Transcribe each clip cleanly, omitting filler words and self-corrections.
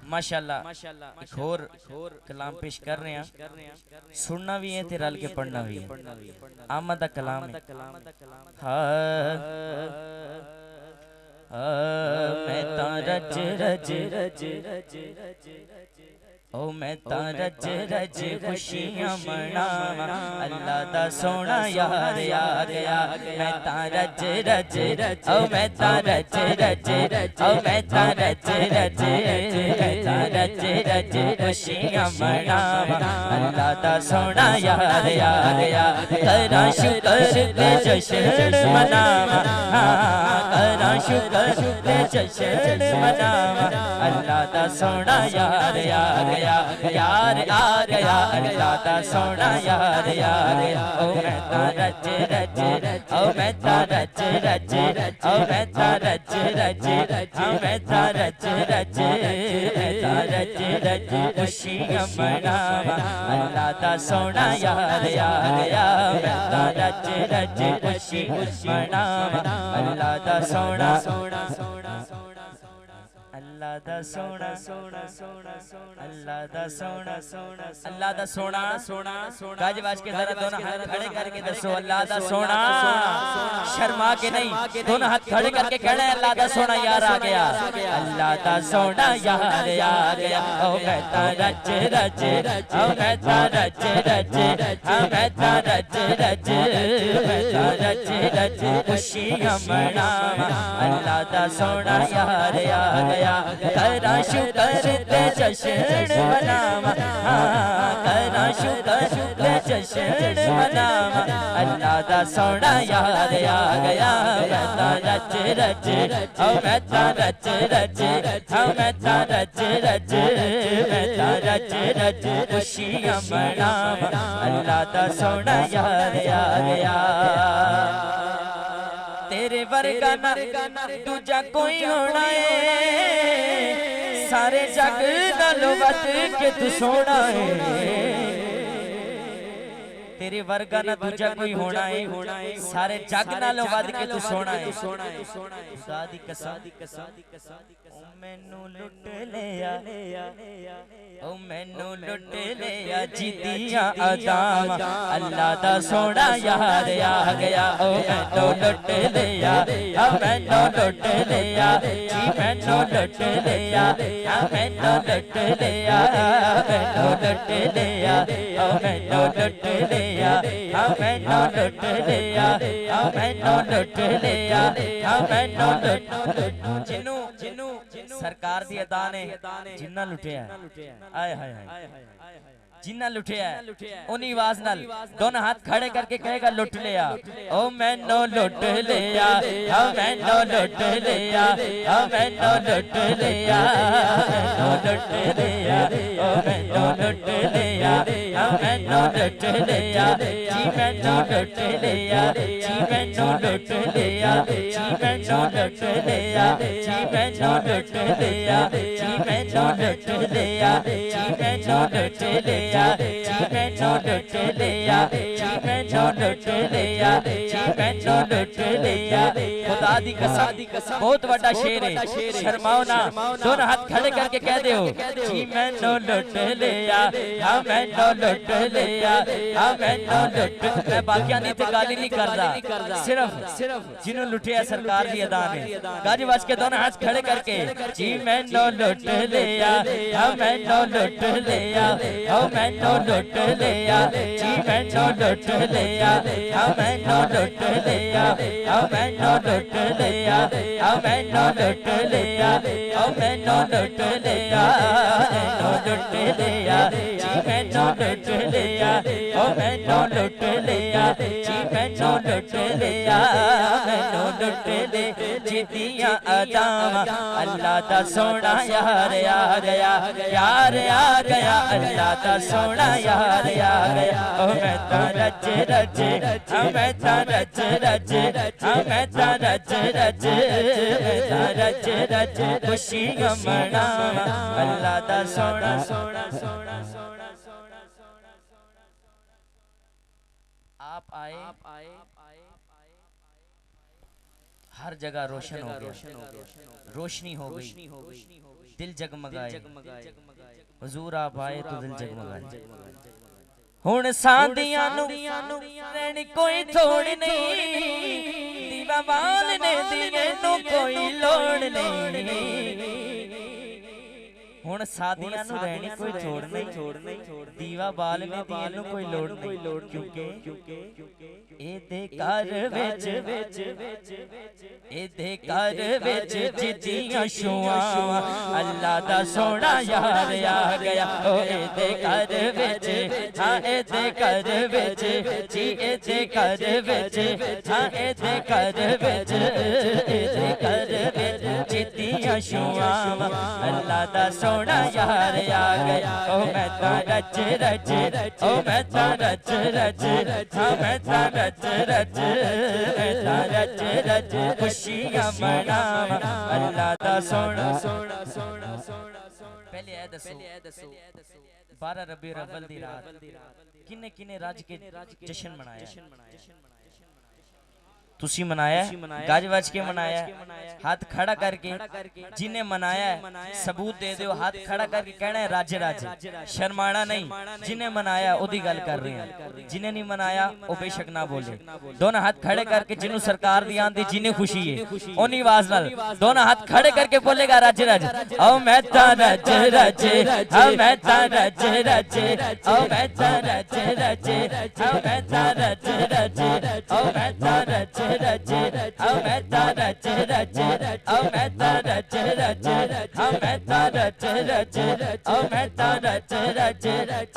माशाल्लाह एक और कलाम पेश कर रहे हैं, सुनना भी है ते रल के पढ़ना भी है। आमद दा कलाम है। हाँ मैं तारा रज रज ओ मैं रज रज खुशियां मनावा, अल्लाह दा सोना यार आ गया। मैं रज रज ओ मैं रज रज ओ मैं रज रज रज रज खुशियां मनावा, अल्लाह दा सोना यार आ गया। करा शुक्र ते जश्न मनावा, करा शुक्र ते जश्न मनावा, अल्लाह दा सोना यार आ गया। यार आ गया, अल्लाह दा सोना यार आ गया। ओ मैं रज रज ओ मैं रज रज ओ मैं रज रज ओ मैं रज रज रज रज खुशियां मनावा, अल्लाह दा सोना यार आ गया। मैं रज रज खुशी मनावा, अल्लाह दा सोना अल्लाह दा सोना सोना सोना सोना अल्लाह दा सोना सोना अल्लाह दा सोना सोना गाज बाज के जरा दोनों हाथ खड़े करके दसो अल्लाह दा सोना। शर्मा के नहीं, दोनों हाथ खड़े करके कहना है अल्लाह दा सोना यार आ गया। अल्लाह दा सोना यार आ गया। ओ मैं रज रज ओ मैं रज रज ओ मैं रज रज मैं रज रज खुशियां मनावा, अल्लाह दा सोना यार आ गया। करा शुक्र ते जश्न मनावा, करा शुक्र ते जश्न मनावा, अल्लाह दा सोना यार आ गया। मैं रज रज ओ मैं रज रज ओ मैं रज रज मैं रज रज खुशियां मनावा, अल्लाह दा सोना यार आ गया। तेरे वर्गा ना दूजा कोई होना है, सारे जग नालों वध के तू सोना है। तेरे वर्गा ना दूजा कोई होना है, सारे जग नालों वध के तू सोना है। खुदा दी कसम ओ मैनू लुट लिया, ओ मैनू लुट लिया जिदियां अदावां, अल्लाह दा सोना यार आ गया। ओ मैनू लुट लिया, ओ मैनू लुट लिया जी मैनू लुट लिया, ओ मैनू लुट लिया, मैनू लुट लिया, ओ मैनू लुट लिया, ओ मैनू लुट लिया, ओ मैनू लुट लिया, ओ मैनू लुट। जिन्नू जिन्नू सरकार दी अदा ने जिन्ना लुटिया आए हाय हाय जिन्ना लुटिया उन्हीं आवाज नाल दोनों हाथ खड़े करके कहेगा लुट लिया। ओ मैनू लुट लिया, ओ मैनू लुट लिया, ओ मैनू लुट लिया, मैनू लुट लिया, ओ मैनू लुट लिया, ओ मैनू लुट लिया जी मैनू लुट लिया, जी मैनू लुट लिया, जी मैनू लुट लिया, जी मैनू लुट लिया, जी मैनू लुट लिया, जी मैनू लुट लिया, जी मैनू लुट लिया, जी मैनू लुट लिया, जी मैनू लुट लिया। खुदा दी कसम बहुत बड़ा शेर है, शर्माओ ना, दोनों हाथ खड़े करके कह दो जी मैनू लुट लिया, हाँ मैनू लुट लिया, हाँ मैनू लुट। मैं बाकियां दी ते गाली नहीं करदा, सिर्फ जिन्हों लुटिया सरकार दी अदा ने गाजी बाज के दोनों हाथ खड़े करके जी मैनू लुट लिया, हाँ मैनू लुट लिया, हाँ मैनू लुट लिया, जी मैनू लुट लिया, हाँ मैनू लुट लिया, हाँ मैनू लुट लिया, हाँ मैनू लुट लिया, हाँ मैनू लुट लिया, मैनू लुट लिया, जी मैनू लुट लिया, हाँ मैनू लुट लिया, जी मैनू लुट लिया, मैनू लुट ले जिदियां अदावां, अल्लाह दा सोना यार आ गया। यार आ गया, अल्लाह दा सोना यार आ गया। ओ मैं रज रज ओ मैं रज रज ओ मैं रज रज रज रज खुशियां मनावां, अल्लाह दा सोना सोना सोना सोना सोना सोना। आप आए हर जगह रोशन हो गया, रोशनी हो गई, दिल जगमगाए हुजूर आप आए तो दिल जगमगाए हुण सादियां नू रहनी कोई थोड़ नहीं दीवा बाल ने दिए नू कोई लोड़ नहीं हुण सादियां नू रहनी कोई छोड़ नहीं दीवा बाल ने दिए नू कोई लोड़ नहीं क्योंकि एदे घर विच जिद्दियां शुआं अल्लाह दा सोना यार आ गया ओ एदे घर विच हां एदे घर विच जी एदे घर विच हां एदे घर विच जिद्दियां शुआं अल्लाह दा सोना यार आ गया ओ मैं ता रच ओ मैं ता रच हां मैं ता रच खुशियां मनावा अल्लाह दा सोना पहले ऐ दसो 12 रबीउल अव्वल दी रात किन्ने किन्ने रज के जश्न मनाया तुसी मनाया गज वज के मनाया हाथ खड़ा करके जिन्हें मनाया सबूत दे दो हाथ खड़ा करके कहना है रज रज शर्माना नहीं जिन्हें मनाया ओदी गल कर रहे हैं जिन्हें नहीं मनाया वो बेशक ना बोले दोनों हाथ खड़े करके जिन्हों सरकार दी आंदी जिन्हें खुशी है ओनी आवाज नाल दोनों हाथ खड़े करके बोलेगा रज रज ओ मैं ता रज रज ओ मैं ता रज रज ओ मैं ता रज रज ओ मैं ता रज रज ओ मैं ता रज रज ओ मैं ता रज रज ओ मैं ता रज रज ओ मैं ता रज रज ओ मैं ता रज रज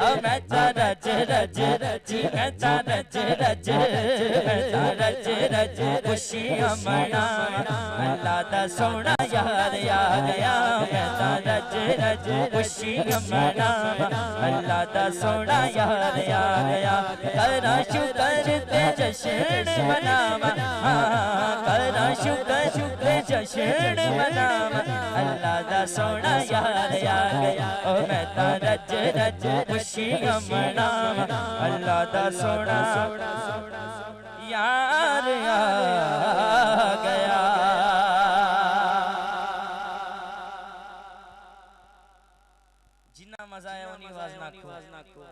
ओ मैं ता रज रज जी मैं ता रज रज मैं ता रज रज खुशियां मना अल्लाह दा सोना यार आ गया मैं ता रज रज खुशियां मना अल्लाह दा सोना यार आ गया करा शुक्र ते जश्न मनावा करा शुक्र जश्न मनावा अल्लाह दा सोना यार आ गया ओ मैं ता रज रज खुशियां मनावा अल्लाह दा सोना यार आ गया जिन्ना मजा आया उन्हीं आवाज नाखो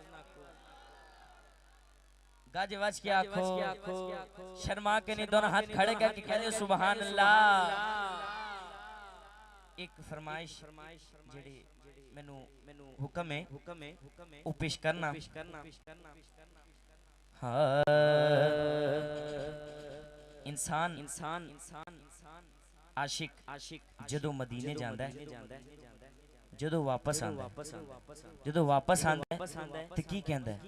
गज वज के आखो शर्मा के नहीं दोनों हाथ खड़े करके कह दो सुभान अल्लाह एक फरमाइश जेड़ी मेनू हुक्म है वो पेश करना हाँ इंसान आशिक जदों मदीने जांदा है जदों वापस आंदा है तो की कहंदा है